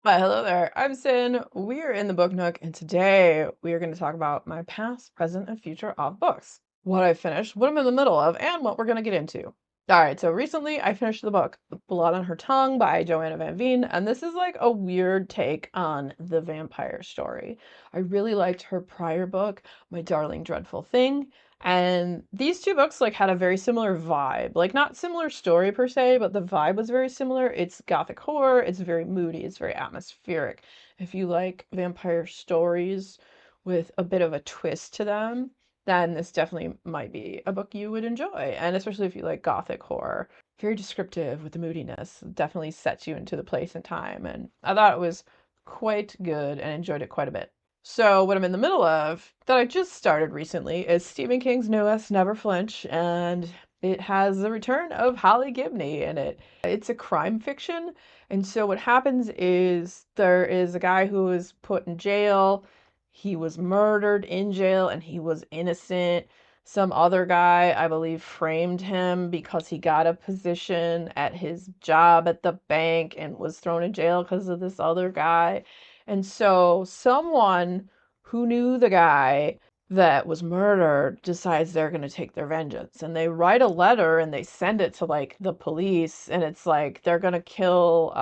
Hi, hello there. I'm Sin. We're in the Book Nook, and today we are going to talk about my past, present, and future of books. What I finished, what I'm in the middle of, and what we're going to get into. All right, so recently I finished the book Blood on Her Tongue by Joanna Van Veen, and this is like a weird take on the vampire story. I really liked her prior book, My Darling Dreadful Thing, and these two books like had a very similar vibe. Like not similar story per se, but the vibe was very similar. It's gothic horror, it's very moody, it's very atmospheric. If you like vampire stories with a bit of a twist to them, then this definitely might be a book you would enjoy. And especially if you like gothic horror. Very descriptive with the moodiness. Definitely sets you into the place and time. And I thought it was quite good and enjoyed it quite a bit. So what I'm in the middle of that I just started recently is Stephen King's newest Never Flinch, and it has the return of Holly Gibney in it. It's a crime fiction, and so what happens is there is a guy who is put in jail. He was murdered in jail and he was innocent. Some other guy, I believe, framed him because he got a position at his job at the bank and was thrown in jail because of this other guy. And so someone who knew the guy that was murdered decides they're going to take their vengeance. And they write a letter and they send it to like the police. And it's like they're going to kill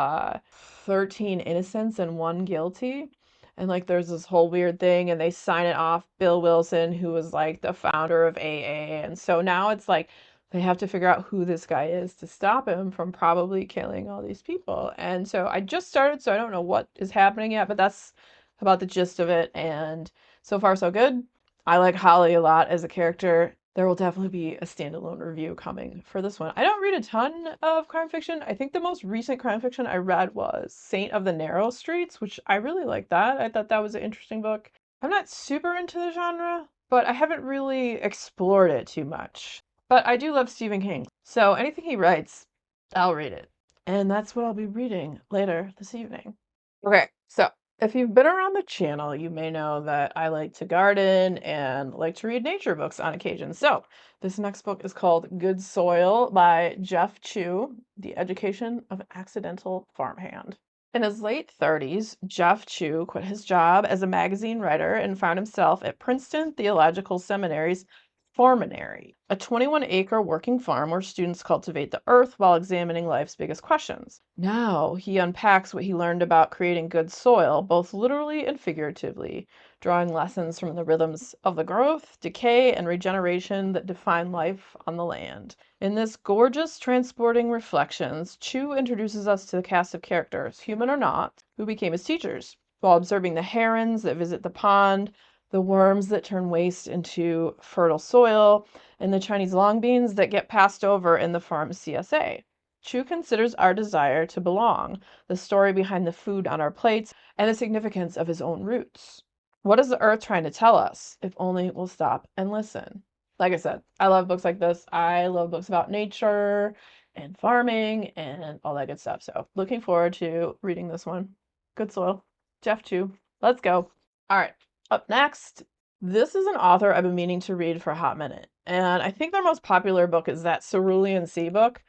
13 innocents and one guilty. And like there's this whole weird thing. And they sign it off Bill Wilson, who was like the founder of AA. And so now it's like they have to figure out who this guy is to stop him from probably killing all these people. And so I just started, so I don't know what is happening yet, but that's about the gist of it. And so far, so good. I like Holly a lot as a character. There will definitely be a standalone review coming for this one. I don't read a ton of crime fiction. I think the most recent crime fiction I read was Saint of the Narrow Streets, which I really like that. I thought that was an interesting book. I'm not super into the genre, but I haven't really explored it too much. But I do love Stephen King, so anything he writes, I'll read it. And that's what I'll be reading later this evening. Okay, so if you've been around the channel, you may know that I like to garden and like to read nature books on occasion. So this next book is called Good Soil by Jeff Chew, The Education of an Accidental Farmhand. In his late 30s, Jeff Chew quit his job as a magazine writer and found himself at Princeton Theological Seminary's Farminary, a 21-acre working farm where students cultivate the earth while examining life's biggest questions. Now he unpacks what he learned about creating good soil, both literally and figuratively, drawing lessons from the rhythms of the growth, decay, and regeneration that define life on the land. In this gorgeous, transporting reflections, Chu introduces us to the cast of characters, human or not, who became his teachers, while observing the herons that visit the pond, the worms that turn waste into fertile soil, and the Chinese long beans that get passed over in the farm's CSA. Chu considers our desire to belong, the story behind the food on our plates, and the significance of his own roots. What is the earth trying to tell us, if only we'll stop and listen? Like I said, I love books like this. I love books about nature and farming and all that good stuff. So looking forward to reading this one. Good soil. Jeff Chu. Let's go. All right. Up next, this is an author I've been meaning to read for a hot minute, and I think their most popular book is that Cerulean Sea book.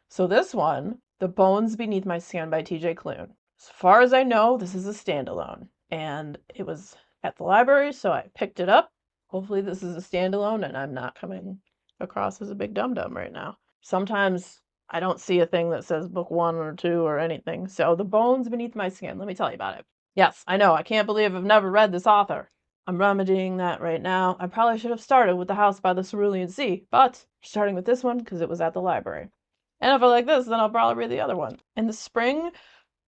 So this one, The Bones Beneath My Skin by TJ Klune. As far as I know, this is a standalone, and it was at the library, so I picked it up. Hopefully this is a standalone and I'm not coming across as a big dum-dum right now. Sometimes I don't see a thing that says book 1 or 2 or anything. So The Bones Beneath My Skin, let me tell you about it. Yes, I know. I can't believe I've never read this author. I'm remedying that right now. I probably should have started with The House by the Cerulean Sea, but starting with this one because it was at the library. And if I like this, then I'll probably read the other one. In the spring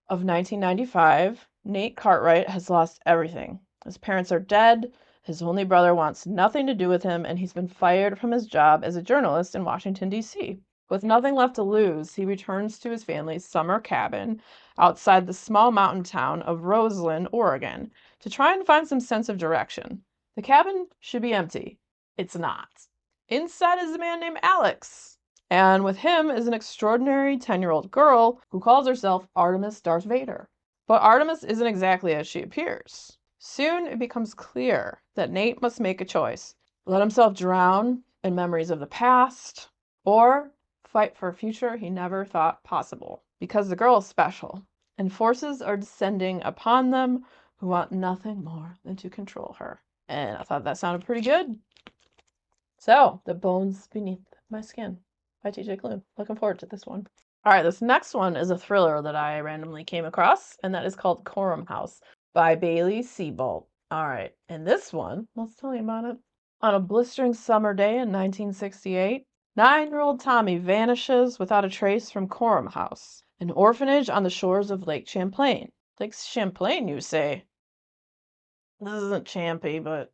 of 1995, Nate Cartwright has lost everything. His parents are dead, his only brother wants nothing to do with him, and he's been fired from his job as a journalist in Washington, D.C. With nothing left to lose, he returns to his family's summer cabin outside the small mountain town of Roseland, Oregon, to try and find some sense of direction. The cabin should be empty. It's not. Inside is a man named Alex, and with him is an extraordinary 10-year-old girl who calls herself Artemis Darth Vader. But Artemis isn't exactly as she appears. Soon it becomes clear that Nate must make a choice: let himself drown in memories of the past, or fight for a future he never thought possible. Because the girl is special, and forces are descending upon them who want nothing more than to control her. And I thought that sounded pretty good. So, The Bones Beneath My Skin by TJ Klune. Looking forward to this one. All right, this next one is a thriller that I randomly came across, and that is called Cororum House by Bailey Seabolt. All right, and this one, let's tell you about it. On a blistering summer day in 1968, 9-year-old Tommy vanishes without a trace from Cororum House, an orphanage on the shores of Lake Champlain. Lake Champlain, you say? This isn't Champy, but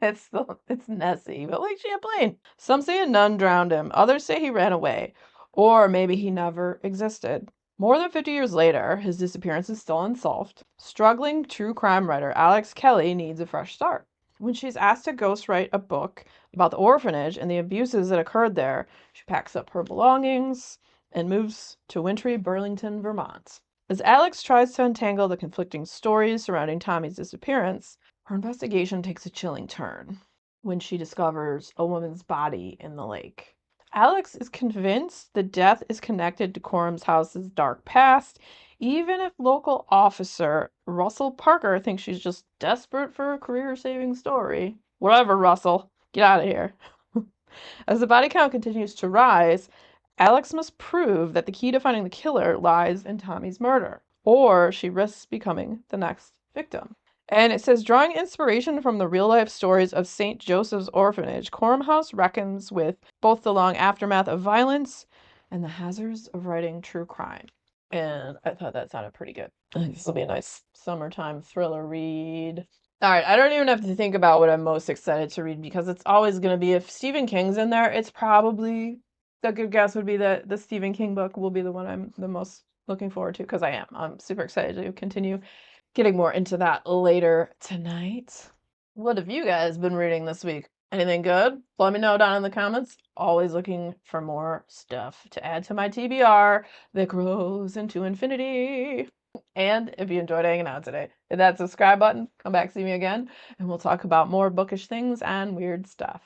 it's Nessie, but Lake Champlain. Some say a nun drowned him, others say he ran away, or maybe he never existed. More than 50 years later, his disappearance is still unsolved. Struggling true crime writer Alex Kelly needs a fresh start. When she's asked to ghostwrite a book about the orphanage and the abuses that occurred there, she packs up her belongings and moves to wintry Burlington, Vermont. As Alex tries to untangle the conflicting stories surrounding Tommy's disappearance, her investigation takes a chilling turn when she discovers a woman's body in the lake. Alex is convinced the death is connected to Corum's house's dark past, even if local officer Russell Parker thinks she's just desperate for a career-saving story. Whatever, Russell. Get out of here. As the body count continues to rise, Alex must prove that the key to finding the killer lies in Tommy's murder, or she risks becoming the next victim. And it says, drawing inspiration from the real-life stories of St. Joseph's Orphanage, Cororum House reckons with both the long aftermath of violence and the hazards of writing true crime. And I thought that sounded pretty good. I think this will be a nice summertime thriller read. All right, I don't even have to think about what I'm most excited to read because it's always going to be, if Stephen King's in there, it's probably, a good guess would be that the Stephen King book will be the one I'm the most looking forward to because I'm super excited to continue getting more into that later tonight. What have you guys been reading this week? Anything good? Let me know down in the comments. Always looking for more stuff to add to my TBR that grows into infinity. And if you enjoyed hanging out today, hit that subscribe button, come back, see me again, and we'll talk about more bookish things and weird stuff.